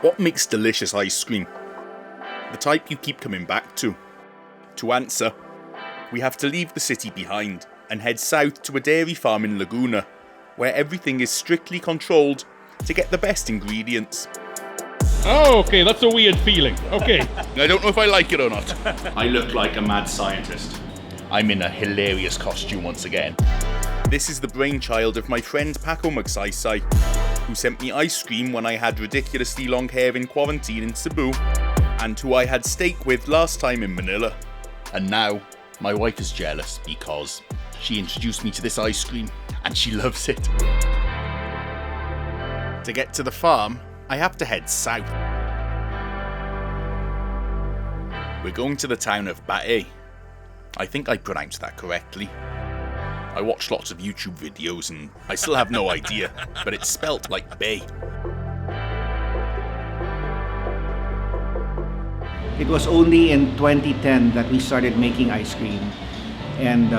What makes delicious ice cream? The type you keep coming back to? To answer, we have to leave the city behind and head south to a dairy farm in Laguna, where everything is strictly controlled to get the best ingredients. Oh, okay, that's a weird feeling. Okay. I don't know if I like it or not. I look like a mad scientist. I'm in a hilarious costume once again. This is the brainchild of my friend Paco Magsaysay, who sent me ice cream when I had ridiculously long hair in quarantine in Cebu, and who I had steak with last time in Manila. And now, my wife is jealous because she introduced me to this ice cream, and she loves it. To get to the farm, I have to head south. We're going to the town of Bae. I think I pronounced that correctly. I watched lots of YouTube videos and I still have no idea, but it's spelt like Bay. It was only in 2010 that we started making ice cream, and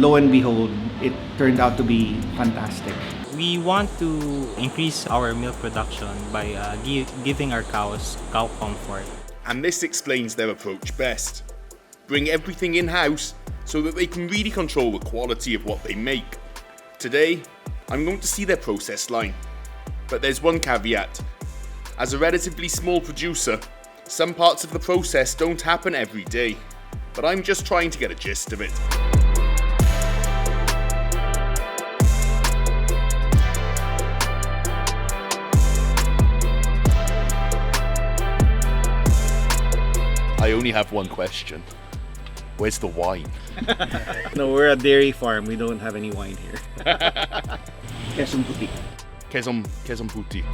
lo and behold, it turned out to be fantastic. We want to increase our milk production by giving our cows cow comfort. And this explains their approach best. Bring everything in-house so that they can really control the quality of what they make. Today, I'm going to see their process line. But there's one caveat. As a relatively small producer, some parts of the process don't happen every day. But I'm just trying to get a gist of it. I only have one question. Where's the wine? No, we're a dairy farm. We don't have any wine here. Quezon Puti. Quezon Puti.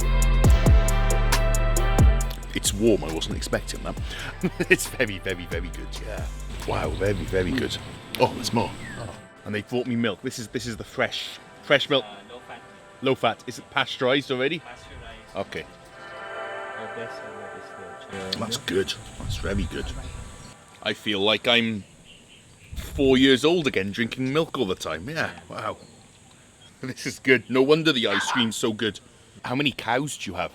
It's warm, I wasn't expecting that. It's very, very, very good, yeah. Wow, very, very good. Oh, there's more. Oh. And they brought me milk. This is the fresh milk. Low fat. Low fat. Is it pasteurized already? Pasteurized. Okay. Our best milk is the That's good. That's very good. I feel like I'm 4 years old again, drinking milk all the time. Yeah, wow. This is good. No wonder the ice cream's so good. How many cows do you have?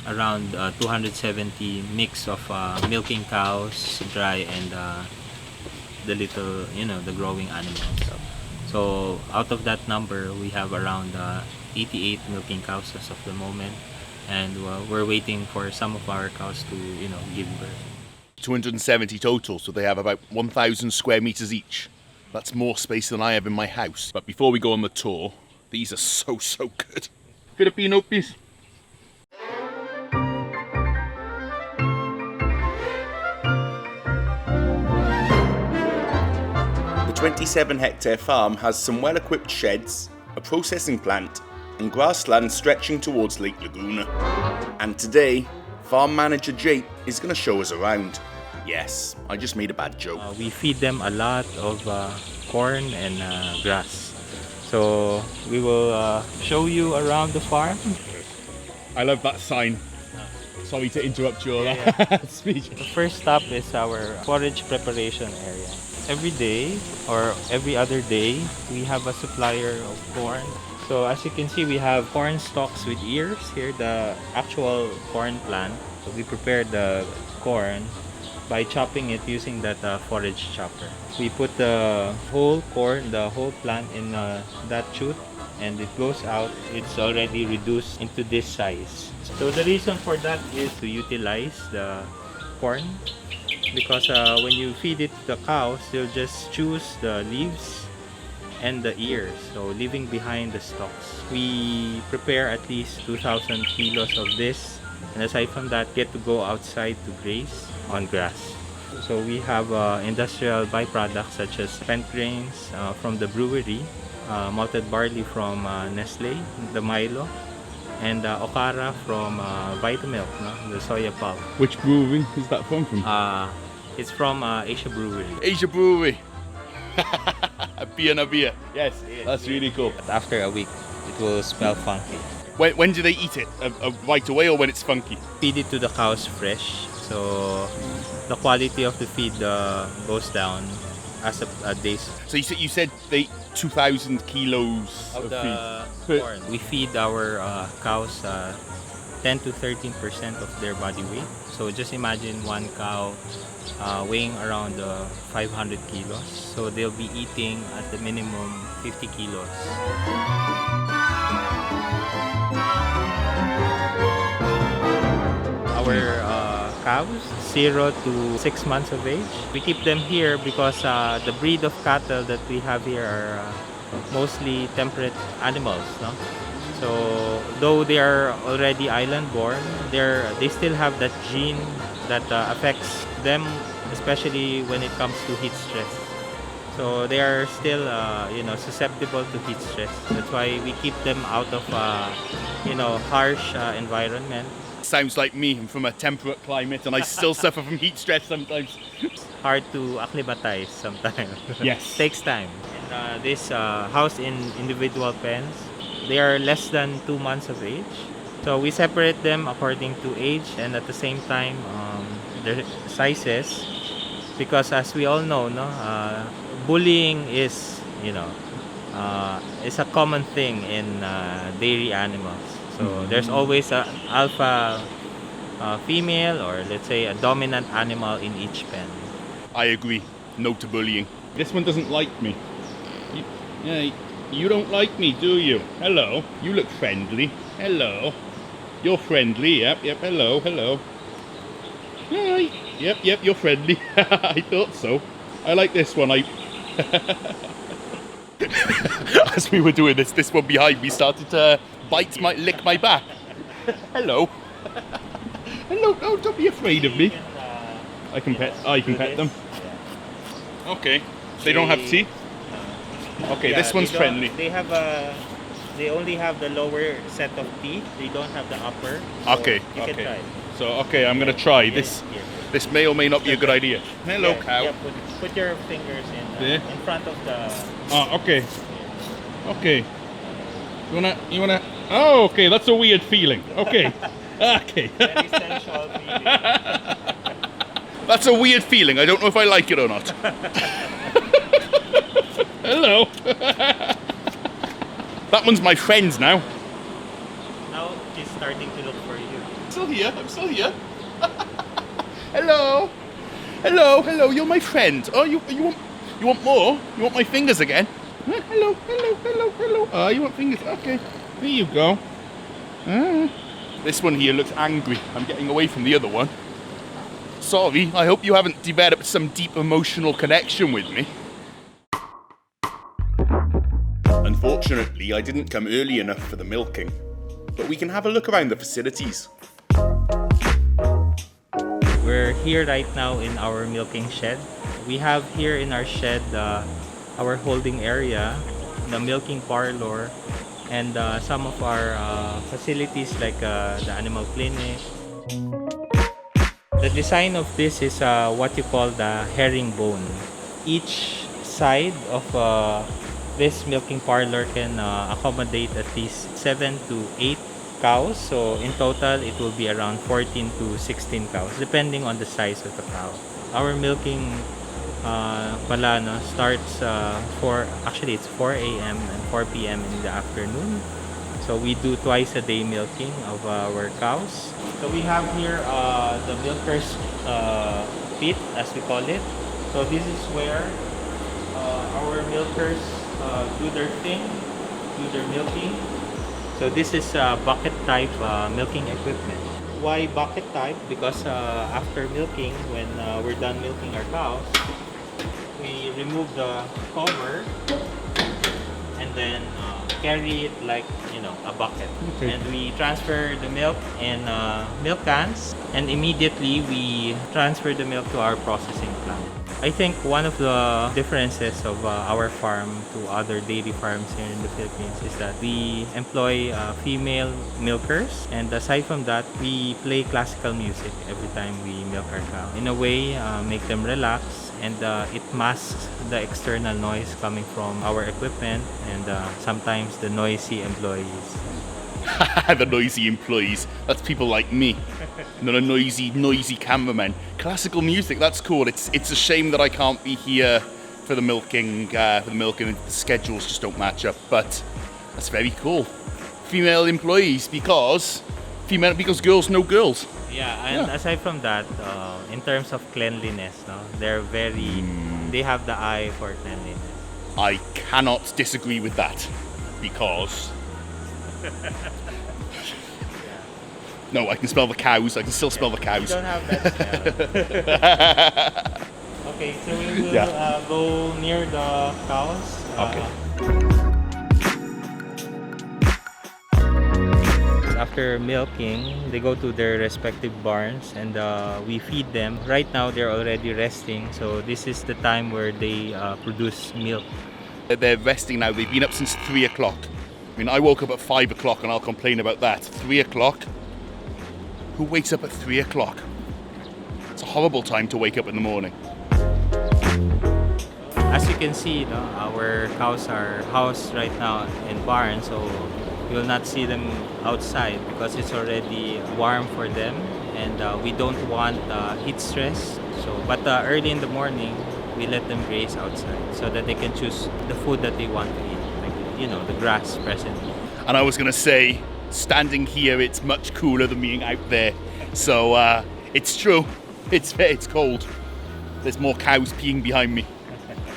Around 270 mix of milking cows, dry, and the little, the growing animals. So out of that number, we have around 88 milking cows as of the moment, and we're waiting for some of our cows to, give birth. 270 total, so they have about 1,000 square meters each. That's more space than I have in my house. But before we go on the tour, these are so good. Filipino, please. The 27-hectare farm has some well-equipped sheds, a processing plant, and grassland stretching towards Lake Laguna. And today, farm manager Jake is going to show us around. Yes, I just made a bad joke. We feed them a lot of corn and grass. So we will show you around the farm. I love that sign. Sorry to interrupt your speech. The first stop is our forage preparation area. Every day or every other day, we have a supplier of corn. So as you can see, we have corn stalks with ears. Here, the actual corn plant. So we prepare the corn by chopping it using that forage chopper. We put the whole corn, the whole plant in that chute, and it goes out. It's already reduced into this size. So the reason for that is to utilize the corn, because when you feed it to the cows, they'll just choose the leaves and the ears, so leaving behind the stalks. We prepare at least 2,000 kilos of this, and aside from that, get to go outside to graze on grass. So we have industrial byproducts such as spent grains from the brewery, malted barley from Nestle, the Milo, and okara from Vitamilk, the soya pulp. Which brewery is that from? It's from Asia Brewery. Asia Brewery. A beer. Yes, that's really cool. After a week, it will smell funky. When do they eat it? Right away or when it's funky? Feed it to the cows fresh, so the quality of the feed goes down as a days. So you said they eat 2,000 kilos of the feed. corn. We feed our cows 10 to 13% of their body weight. So just imagine one cow weighing around 500 kilos. So they'll be eating at the minimum 50 kilos. Our cows, 0 to 6 months of age. We keep them here because the breed of cattle that we have here are mostly temperate animals, no? So though they are already island born, they still have that gene that affects them, especially when it comes to heat stress. So they are still susceptible to heat stress. That's why we keep them out of harsh environment. Sounds like me. I'm from a temperate climate and I still suffer from heat stress sometimes. Hard to acclimatize sometimes. Yes. Takes time. And this house in individual pens, they are less than 2 months of age. So we separate them according to age and at the same time their sizes, because as we all know, bullying is a common thing in dairy animals. So there's always an alpha female, or let's say a dominant animal in each pen. I agree. No to bullying. This one doesn't like me. You don't like me, do you? Hello. You look friendly. Hello. You're friendly. Yep. Hello. Hi. Yep. You're friendly. I thought so. I like this one. As we were doing this one behind me started to lick my back. Hello. Hello. Oh, don't be afraid of me. I can pet them. Okay. They don't have teeth. Okay, Yeah, this one's friendly. They only have the lower set of teeth. They don't have the upper. So Okay. You can try. So I'm gonna try this. Here. This may or may not be a good idea. Hello, Yeah, cow. yeah, put your fingers in front of the. Oh, okay. Okay. You wanna? Oh, okay. That's a weird feeling. Okay. Okay. Very sensual feeling. That's a weird feeling. I don't know if I like it or not. Hello. That one's my friend now. Now she's starting to look for you. I'm still here. Hello. Hello. You're my friend. Oh, you want more? You want my fingers again? Hello. Oh, you want fingers? Okay. There you go. This one here looks angry. I'm getting away from the other one. Sorry. I hope you haven't developed some deep emotional connection with me. Unfortunately, I didn't come early enough for the milking, but we can have a look around the facilities. We're here right now in our milking shed. We have here in our shed our holding area, the milking parlor, and some of our facilities like the animal clinic. The design of this is what you call the herringbone. Each side of this milking parlor can accommodate at least 7 to 8 cows. So in total, it will be around 14 to 16 cows, depending on the size of the cow. Our milking starts it's 4 a.m. and 4 p.m. in the afternoon. So we do twice a day milking of our cows. So we have here the milker's pit, as we call it. So this is where our milkers do their thing, do their milking. So this is bucket type milking equipment. Why bucket type? Because after milking, when we're done milking our cows, we remove the cover and then carry it like a bucket. Okay. And we transfer the milk in milk cans, and immediately we transfer the milk to our processing plant. I think one of the differences of our farm to other dairy farms here in the Philippines is that we employ female milkers, and aside from that, we play classical music every time we milk our cow. In a way, make them relax, and it masks the external noise coming from our equipment and sometimes the noisy employees. The noisy employees. That's people like me. Not a noisy cameraman. Classical music, that's cool. It's a shame that I can't be here for the milking. The schedules just don't match up. But that's very cool. Female employees, because female because girls know girls. Yeah, and aside from that, in terms of cleanliness, no, they have the eye for cleanliness. I cannot disagree with that because no, I can smell the cows. I can still smell the cows. You don't have that smell. Okay, so we will go near the cows. Okay. After milking, they go to their respective barns and we feed them. Right now, they're already resting, so this is the time where they produce milk. They're resting now. They've been up since 3 o'clock. I mean, I woke up at 5 o'clock and I'll complain about that. 3 o'clock? Who wakes up at 3 o'clock? It's a horrible time to wake up in the morning. As you can see, no, our cows are housed right now in barns, so you will not see them outside because it's already warm for them, and we don't want heat stress. But early in the morning, we let them graze outside so that they can choose the food that they want to eat, like the grass presently. And I was gonna say, standing here, it's much cooler than being out there. So it's true. It's cold. There's more cows peeing behind me.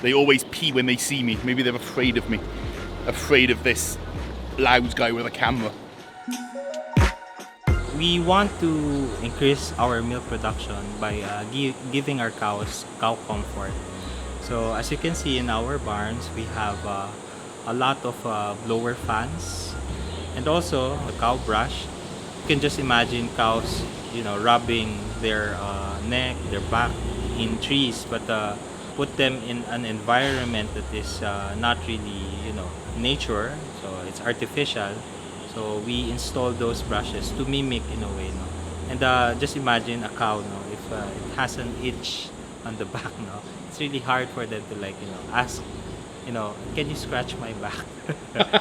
They always pee when they see me. Maybe they're afraid of me. Afraid of this loud guy with a camera. We want to increase our milk production by giving our cows cow comfort. So as you can see in our barns, we have a lot of blower fans and also a cow brush. You can just imagine cows, rubbing their neck, their back in trees, but put them in an environment that is not really, nature, so it's artificial. So we install those brushes to mimic in a way, no? And just imagine a cow, no? If it has an itch on the back, no? It's really hard for them to ask, can you scratch my back?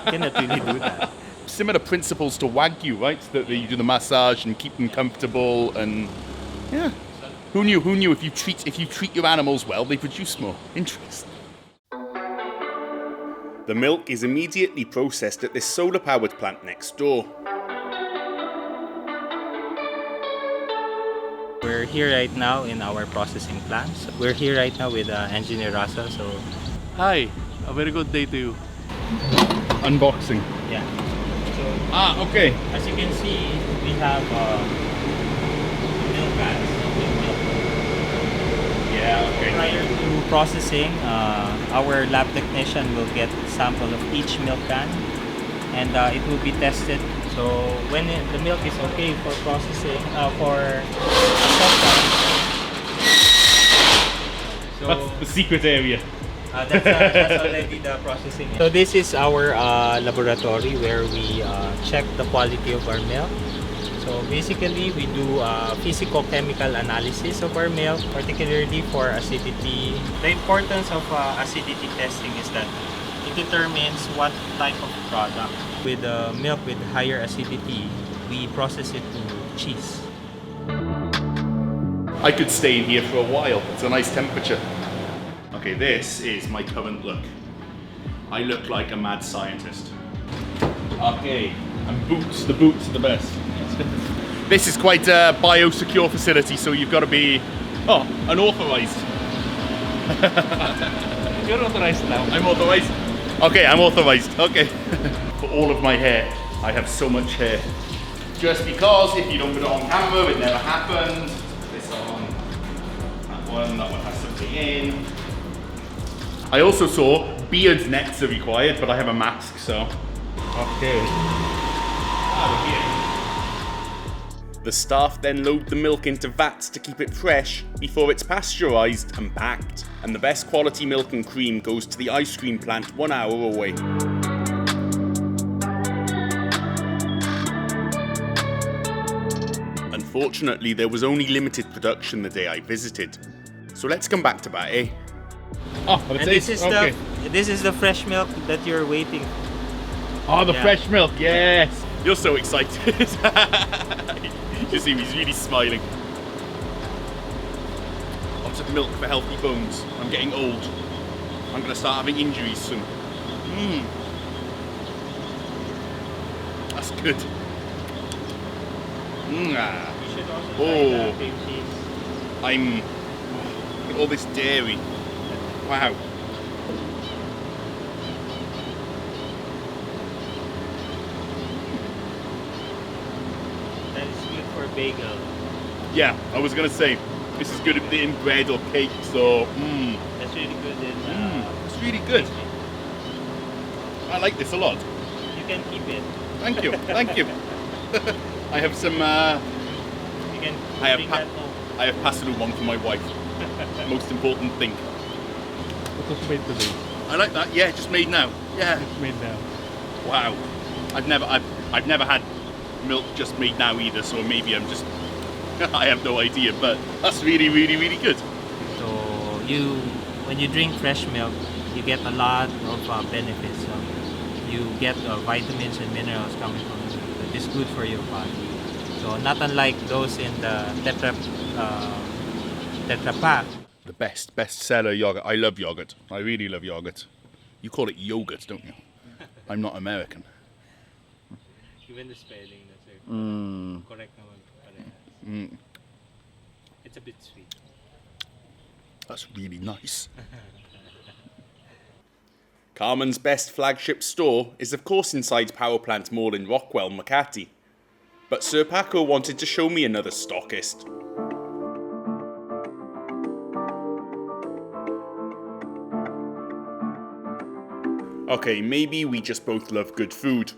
Cannot really do that. Similar principles to Wagyu, right? That you do the massage and keep them comfortable, and yeah. Who knew if you treat your animals well, they produce more. Interesting. The milk is immediately processed at this solar-powered plant next door. We're here right now in our processing plant. We're here right now with Engineer Rasa. So, hi, a very good day to you. Unboxing. Yeah. So, okay. as you can see, we have milk cans. Yeah, okay. Prior to processing, our lab technician will get a sample of each milk can, and it will be tested. So when the milk is okay for processing, for acceptance, so That's the secret area. that's already the processing. So this is our laboratory where we check the quality of our milk. So basically, we do physico-chemical analysis of our milk, particularly for acidity. The importance of acidity testing is that it determines what type of product. With milk with higher acidity, we process it to cheese. I could stay in here for a while. It's a nice temperature. Okay, this is my current look. I look like a mad scientist. Okay, and boots. The boots are the best. This is quite a biosecure facility, so you've got to be unauthorized. You're authorized now. I'm authorized. Okay, I'm authorized. Okay. For all of my hair, I have so much hair. Just because if you don't put it on camera, it never happened. This on. That one has something in. I also saw beard nets are required, but I have a mask, so. Okay. We're here. The staff then load the milk into vats to keep it fresh before it's pasteurised and packed. And the best quality milk and cream goes to the ice cream plant 1 hour away. Unfortunately, there was only limited production the day I visited. So let's come back to Bae. Oh, And this is the fresh milk that you're waiting. Oh, the fresh milk, yes. You're so excited. You see, he's really smiling. Lots of milk for healthy bones. I'm getting old. I'm going to start having injuries soon. That's good. You should also try Oh. the cream cheese. Look at all this dairy. Wow. That is good for bagel. Yeah, I was gonna say, this is good in bread or cakes or, That's really good in it's really good. pastry. I like this a lot. You can keep it. Thank you, thank you. I have some, You can I have bring pa- that home. I have passed one for my wife. Most important thing. It was made today. I like that, yeah, just made now. Yeah. It's made now. Wow. I've never had milk just made now either, so maybe I'm just I have no idea, but that's really, really, really good. So when you drink fresh milk, you get a lot of benefits. So you get vitamins and minerals coming from it that is good for your body. So not unlike those in the Tetra Pak. The best seller yogurt. I love yogurt. I really love yogurt. You call it yogurt, don't you? I'm not American. Even the spelling, that's correct naman parehas. It's a bit sweet. That's really nice. Carmen's best flagship store is of course inside Power Plant Mall in Rockwell, Makati. But Sir Paco wanted to show me another stockist. Okay, maybe we just both love good food.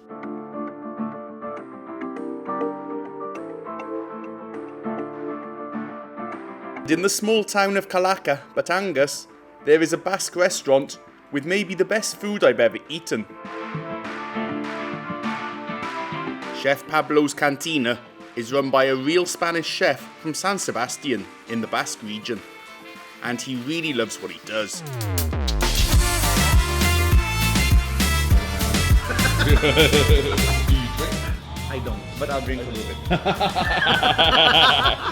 In the small town of Calaca, Batangas, there is a Basque restaurant with maybe the best food I've ever eaten. Chef Pablo's Kantina is run by a real Spanish chef from San Sebastian in the Basque region, and he really loves what he does. I don't, but I'll drink a little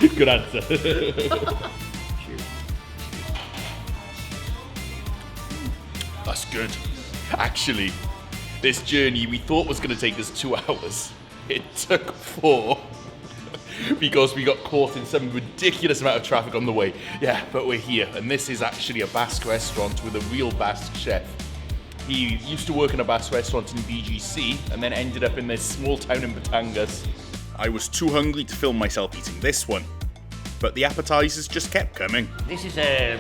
bit. Good answer. That's good. Actually, this journey we thought was going to take us 2 hours. It took 4 because we got caught in some ridiculous amount of traffic on the way. Yeah, but we're here, and this is actually a Basque restaurant with a real Basque chef. He used to work in a Basque restaurant in BGC and then ended up in this small town in Batangas. I was too hungry to film myself eating this one, but the appetizers just kept coming. This is a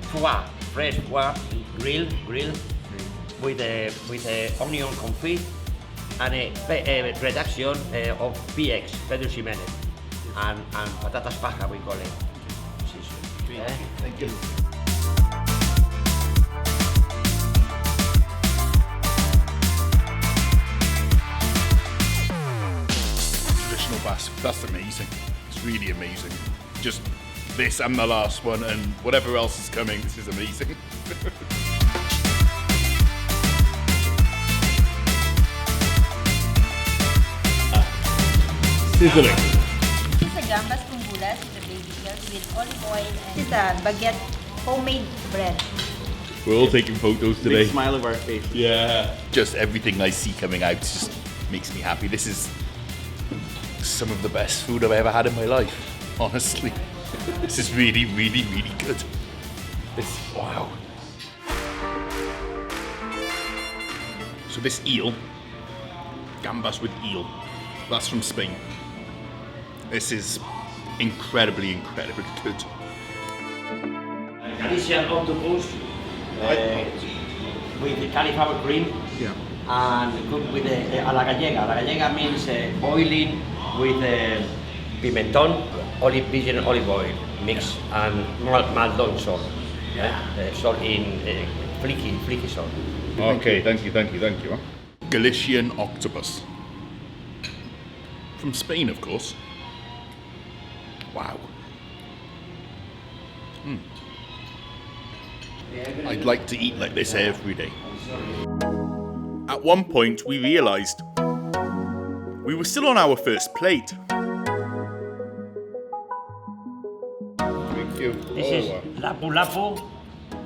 foie, fresh foie, grill with a onion confit and a reduction of PX, Pedro Ximenez, and patatas paja we call it. Thank you. Traditional Basque, that's amazing. It's really amazing. Just this and the last one and whatever else is coming, this is amazing. Sizzling. This is a gambas con bulas with the baby girls with olive oil and this is a baguette homemade bread. We're all taking photos today. Big smile of our face. Yeah. Just everything I see coming out just makes me happy. This is some of the best food I've ever had in my life, honestly. This is really, really, really good. Wow. So this eel, gambas with eel, that's from Spain. This is incredibly, incredibly good. Galician octopus with the cauliflower cream Yeah. and cooked with a la gallega. La gallega means boiling with pimentón, virgin olive oil mix and maldon salt. Salt in flaky salt. Okay, thank you. Galician octopus. From Spain, of course. Wow. I'd like to eat like this every day. At one point, we realised we were still on our first plate. Thank you. This is lapu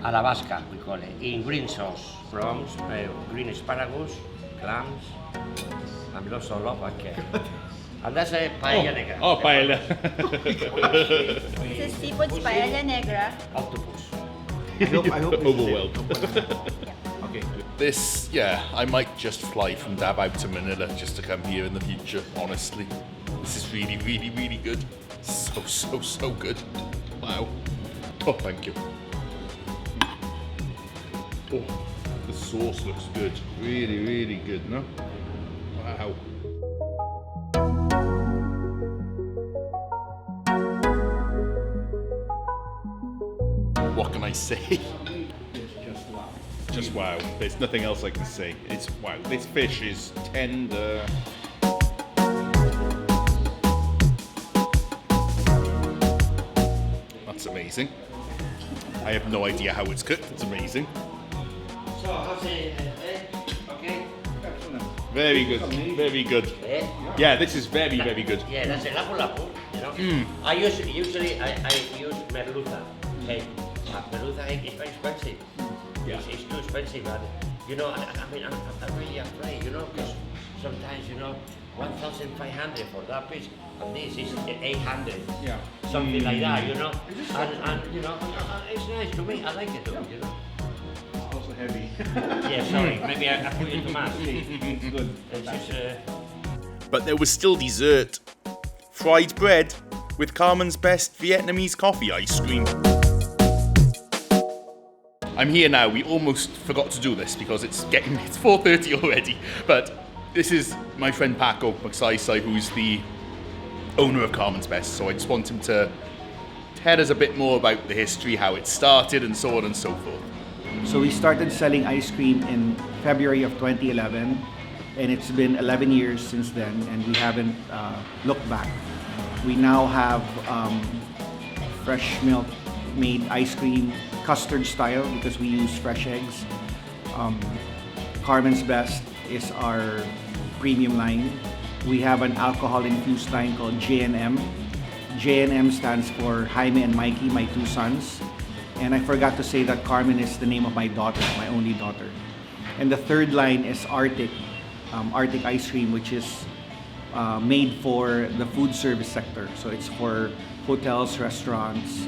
a la Basque, we call it, in green sauce. Prawns, green asparagus, clams, and lots of love. And that's a paella negra. Oh, paella. This is seafood paella negra. Octopus. I hope this is it. Overwhelmed. Okay. This, yeah, I might just fly from Davao to Manila just to come here in the future, honestly. This is really, really, really good. So good. Wow. Oh, thank you. Oh, the sauce looks good. Really, really good, no? Wow. What can I say? Just wow. There's nothing else I can say. It's wow. This fish is tender. That's amazing. I have no idea how it's cooked. It's amazing. So, how's it? Okay? Very good. Very good. Eh? Yeah, this is very, very good. Yeah, that's a lapu-lapu, you know? I usually use merluza, okay? Merluza is very expensive. Yeah. It's too expensive, but, you know, I'm really afraid, you know, because sometimes, you know, 1,500 for that piece, and this is 800. Yeah. Something like that, you know? And you know, it's nice to me, I like it too, you know? It's also heavy. Yeah, sorry, maybe I put it too much. It's good. It's just, But there was still dessert. Fried bread with Carmen's best Vietnamese coffee ice cream. I'm here now. We almost forgot to do this because it's 4:30 already. But this is my friend Paco Magsaysay, who's the owner of Carmen's Best. So I just want him to tell us a bit more about the history, how it started, and so on and so forth. So we started selling ice cream in February of 2011, and it's been 11 years since then, and we haven't looked back. We now have fresh milk made ice cream, custard style, because we use fresh eggs. Carmen's Best is our premium line. We have an alcohol-infused line called J&M. J&M stands for Jaime and Mikey, my two sons. And I forgot to say that Carmen is the name of my daughter, my only daughter. And the third line is Arctic, Arctic ice cream, which is made for the food service sector. So it's for hotels, restaurants,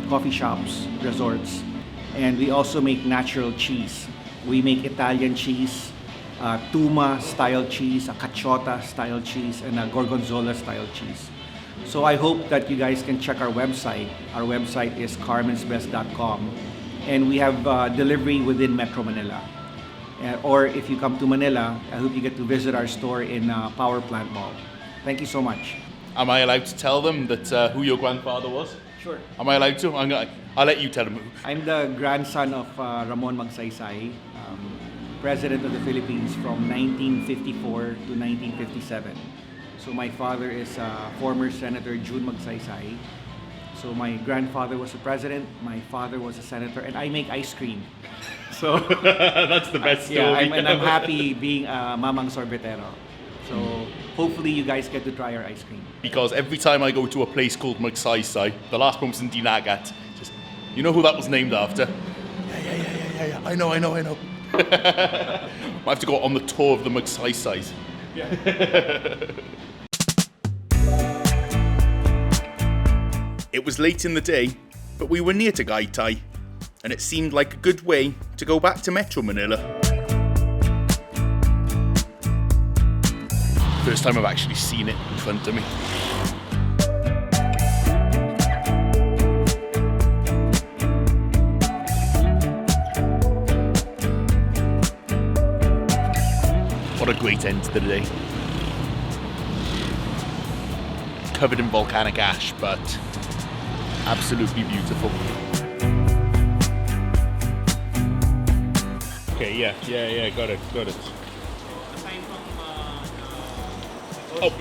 coffee shops, resorts. And we also make natural cheese. We make Italian cheese, Tuma style cheese, a Cacciota style cheese, and a Gorgonzola style cheese. So I hope that you guys can check our website. Our website is carmensbest.com, and we have delivery within Metro Manila. Or if you come to Manila, I hope you get to visit our store in Power Plant Mall. Thank you so much. Am I allowed to tell them that who your grandfather was? Sure. Am I allowed to? I'll let you tell them. I'm the grandson of Ramon Magsaysay, President of the Philippines from 1954 to 1957. So my father is former Senator June Magsaysay. So my grandfather was a president, my father was a senator, and I make ice cream. So That's the best story. yeah, I'm happy being a mamang sorbetero. So hopefully you guys get to try our ice cream. Because every time I go to a place called Magsaysay, the last one was in Dinagat, just, you know who that was named after? Yeah. I know. I have to go on the tour of the Magsaysays. It was late in the day, but we were near Tagaytay, and it seemed like a good way to go back to Metro Manila. First time I've actually seen it in front of me. What a great end to the day. Covered in volcanic ash, but absolutely beautiful. Okay, yeah, got it. Oh.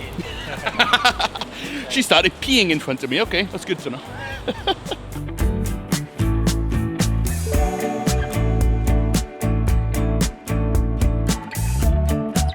She started peeing in front of me. Okay, that's good to know.